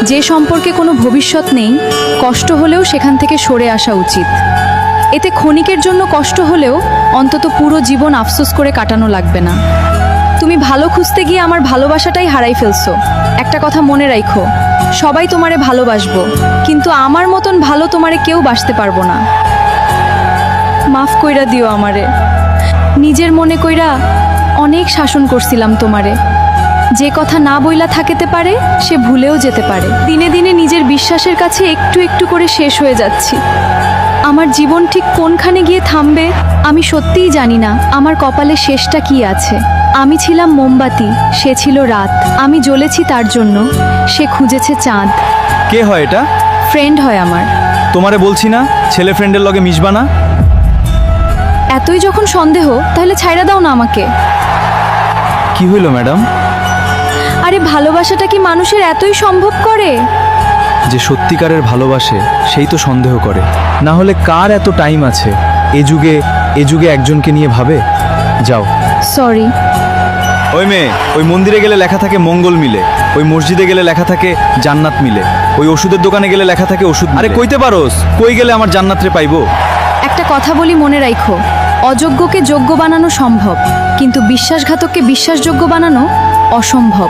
যে সম্পর্কে কোনো ভবিষ্যৎ নেই, কষ্ট হলেও সেখান থেকে সরে আসা উচিত। এতে ক্ষণিকের জন্য কষ্ট হলেও অন্তত পুরো জীবন আফসোস করে কাটানো লাগবে না। তুমি ভালো খুঁজতে গিয়ে আমার ভালোবাসাটাই হারাই ফেলছো। একটা কথা মনে রাখো, সবাই তোমারে ভালোবাসবো, কিন্তু আমার মতন ভালো তোমারে কেউ বাসতে পারবো না। মাফ কইরা দিও আমারে। নিজের মনে কইরা অনেক শাসন করছিলাম তোমারে। যে কথা না বইলা থাকতে পারে সে ভুলেও যেতে পারে। দিনে দিনে নিজের বিশ্বাসের কাছে একটু একটু করে শেষ হয়ে যাচ্ছি। আমার জীবন ঠিক কোনখানে গিয়ে থামবে আমি সত্যিই জানি না। আমার কপালে শেষটা কি আছে। আমি ছিলাম মোমবাতি, সে ছিল রাত। আমি জ্বলেছি তার জন্য, সে খুঁজেছে চাঁদ। কে হয় এটা? ফ্রেন্ড হয় আমার। তোমারে বলছি না ছেলে ফ্রেন্ডের লগে মিশবা না। এতই যখন সন্দেহ তাহলে ছাইড়া দাও না আমাকে। কি হইল ম্যাডাম? আরে ভালোবাসাটা কি মানুষের এতই সম্ভব করে? যে সত্যিকারের ভালোবাসে সেই তো সন্দেহ করে, না হলে কার এত টাইম আছে এ যুগে একজনকে নিয়ে ভাবে। যাও। সরি। ওই মেয়ে, ওই মন্দিরে গেলে লেখা থাকে মঙ্গল মিলে, ওই মসজিদে গেলে লেখা থাকে জান্নাত মিলে, ওই ওষুধের দোকানে গেলে লেখা থাকে ওষুধ। আরে কইতে পারোস কই গেলে আমার জান্নাতরে পাইবো? একটা কথা বলি, মনে রাখো, অযোগ্যকে যোগ্য বানানো সম্ভব, কিন্তু বিশ্বাসঘাতককে বিশ্বাসযোগ্য বানানো অসম্ভব।